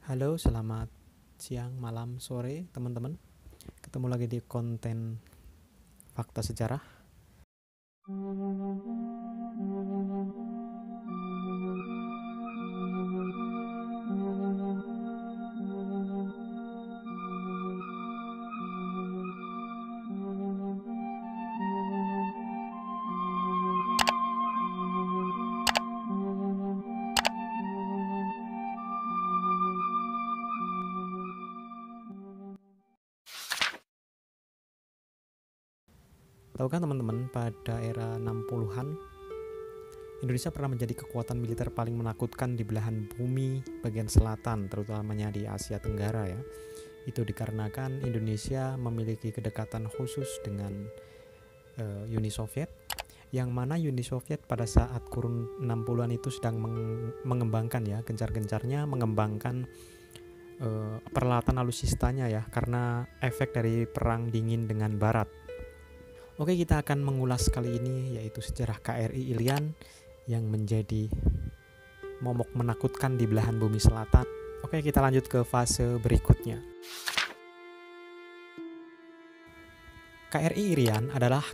Halo, selamat siang, malam, sore, teman-teman. Ketemu lagi di konten Fakta Sejarah. Tahukah teman-teman, pada era 60-an, Indonesia pernah menjadi kekuatan militer paling menakutkan di belahan bumi bagian selatan, terutamanya di Asia Tenggara ya. Itu dikarenakan Indonesia memiliki kedekatan khusus dengan Uni Soviet, yang mana Uni Soviet pada saat kurun 60-an itu sedang mengembangkan ya, gencar-gencarnya mengembangkan peralatan alutsistanya ya, karena efek dari perang dingin dengan Barat. Oke, kita akan mengulas kali ini yaitu sejarah KRI Irian yang menjadi momok menakutkan di belahan bumi selatan. Oke, kita lanjut ke fase berikutnya. KRI Irian adalah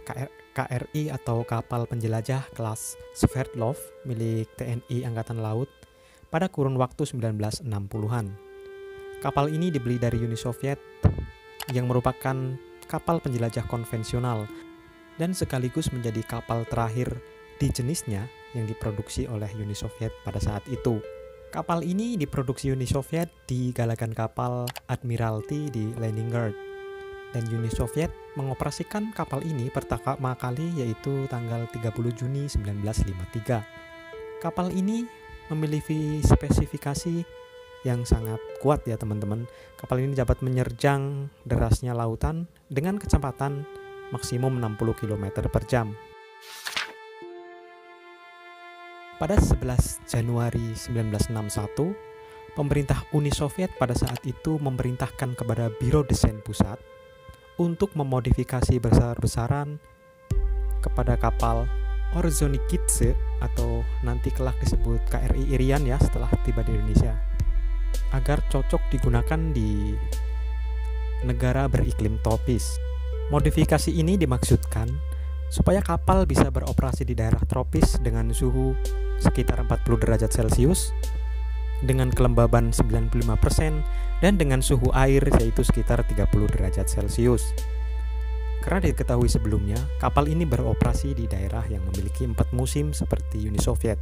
KRI atau kapal penjelajah kelas Sverdlov milik TNI Angkatan Laut pada kurun waktu 1960-an. Kapal ini dibeli dari Uni Soviet yang merupakan kapal penjelajah konvensional dan sekaligus menjadi kapal terakhir di jenisnya yang diproduksi oleh Uni Soviet pada saat itu. Kapal ini diproduksi Uni Soviet di galagan kapal Admiralty di Leningrad, dan Uni Soviet mengoperasikan kapal ini pertama kali yaitu tanggal 30 Juni 1953. Kapal ini memiliki spesifikasi yang sangat kuat ya teman-teman. Kapal ini dapat menyerjang derasnya lautan dengan kecepatan maksimum 60 km per jam. Pada 11 Januari 1961, pemerintah Uni Soviet pada saat itu memerintahkan kepada Biro Desain Pusat untuk memodifikasi besar-besaran kepada kapal Orzonikidze atau nanti kelak disebut KRI Irian ya setelah tiba di Indonesia, agar cocok digunakan di negara beriklim tropis. Modifikasi ini dimaksudkan supaya kapal bisa beroperasi di daerah tropis dengan suhu sekitar 40 derajat Celcius, dengan kelembaban 95% dan dengan suhu air yaitu sekitar 30 derajat Celcius. Karena diketahui sebelumnya, kapal ini beroperasi di daerah yang memiliki 4 musim seperti Uni Soviet,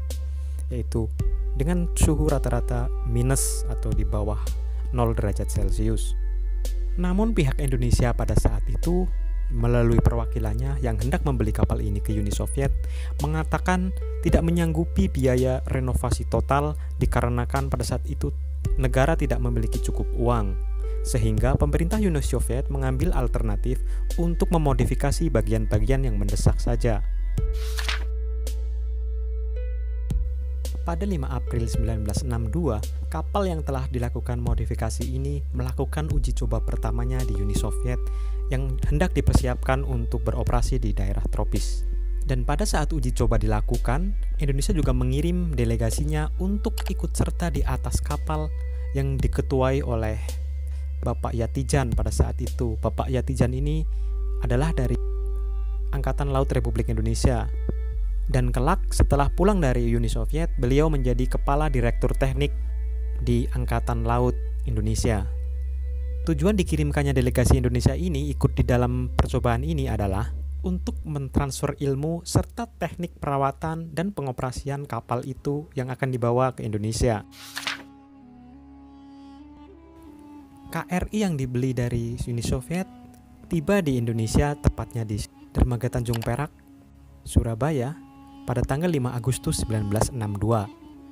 yaitu dengan suhu rata-rata minus atau di bawah 0 derajat Celcius. Namun pihak Indonesia pada saat itu melalui perwakilannya yang hendak membeli kapal ini ke Uni Soviet mengatakan tidak menyanggupi biaya renovasi total dikarenakan pada saat itu negara tidak memiliki cukup uang, sehingga pemerintah Uni Soviet mengambil alternatif untuk memodifikasi bagian-bagian yang mendesak saja. Pada 5 April 1962, kapal yang telah dilakukan modifikasi ini melakukan uji coba pertamanya di Uni Soviet yang hendak dipersiapkan untuk beroperasi di daerah tropis. Dan pada saat uji coba dilakukan, Indonesia juga mengirim delegasinya untuk ikut serta di atas kapal yang diketuai oleh Bapak Yatijan pada saat itu. Bapak Yatijan ini adalah dari Angkatan Laut Republik Indonesia. Dan kelak setelah pulang dari Uni Soviet, beliau menjadi Kepala Direktur Teknik di Angkatan Laut Indonesia. Tujuan dikirimkannya delegasi Indonesia ini ikut di dalam percobaan ini adalah untuk mentransfer ilmu serta teknik perawatan dan pengoperasian kapal itu yang akan dibawa ke Indonesia. KRI yang dibeli dari Uni Soviet tiba di Indonesia tepatnya di Dermaga Tanjung Perak, Surabaya, pada tanggal 5 Agustus 1962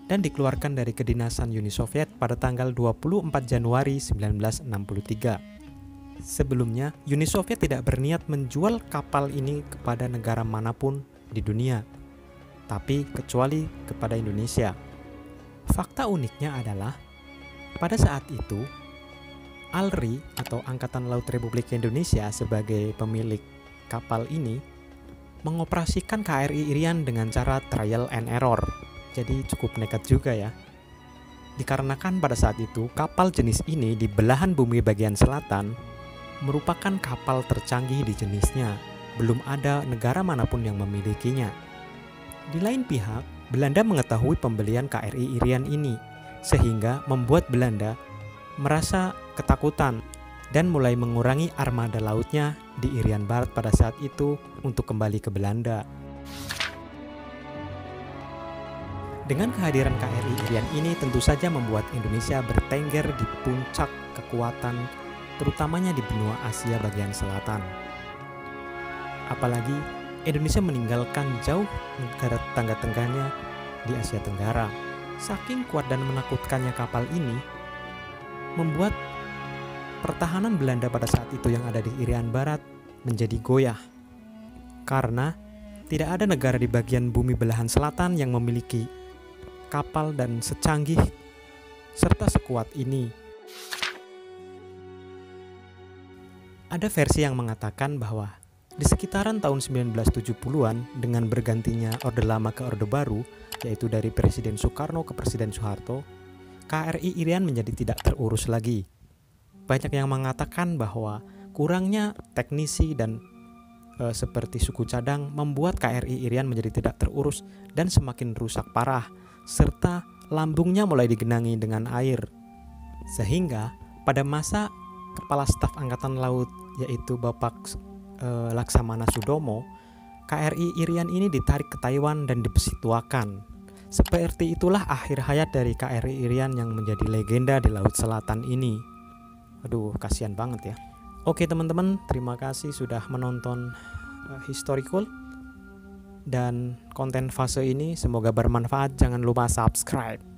dan dikeluarkan dari kedinasan Uni Soviet pada tanggal 24 Januari 1963. Sebelumnya, Uni Soviet tidak berniat menjual kapal ini kepada negara manapun di dunia, tapi kecuali kepada Indonesia. Fakta uniknya adalah, pada saat itu, ALRI atau Angkatan Laut Republik Indonesia sebagai pemilik kapal ini mengoperasikan KRI Irian dengan cara trial and error. Jadi cukup nekat juga ya. Dikarenakan pada saat itu kapal jenis ini di belahan bumi bagian selatan merupakan kapal tercanggih di jenisnya. Belum ada negara manapun yang memilikinya. Di lain pihak, Belanda mengetahui pembelian KRI Irian ini, sehingga membuat Belanda merasa ketakutan dan mulai mengurangi armada lautnya di Irian Barat pada saat itu untuk kembali ke Belanda. Dengan kehadiran KRI Irian ini tentu saja membuat Indonesia bertengger di puncak kekuatan, terutamanya di benua Asia bagian selatan. Apalagi Indonesia meninggalkan jauh negara tetangga-tangganya di Asia Tenggara. Saking kuat dan menakutkannya kapal ini membuat pertahanan Belanda pada saat itu yang ada di Irian Barat menjadi goyah. Karena tidak ada negara di bagian bumi belahan selatan yang memiliki kapal dan secanggih serta sekuat ini. Ada versi yang mengatakan bahwa di sekitaran tahun 1970-an dengan bergantinya Orde Lama ke Orde Baru, yaitu dari Presiden Soekarno ke Presiden Soeharto, KRI Irian menjadi tidak terurus lagi. Banyak yang mengatakan bahwa kurangnya teknisi dan seperti suku cadang membuat KRI Irian menjadi tidak terurus dan semakin rusak parah, serta lambungnya mulai digenangi dengan air. Sehingga pada masa Kepala Staf Angkatan Laut yaitu Bapak Laksamana Sudomo, KRI Irian ini ditarik ke Taiwan dan dibesituakan. Seperti itulah akhir hayat dari KRI Irian yang menjadi legenda di Laut Selatan ini. Aduh, kasihan banget ya. Oke teman-teman, terima kasih sudah menonton Historical dan konten fase ini. Semoga bermanfaat. Jangan lupa subscribe.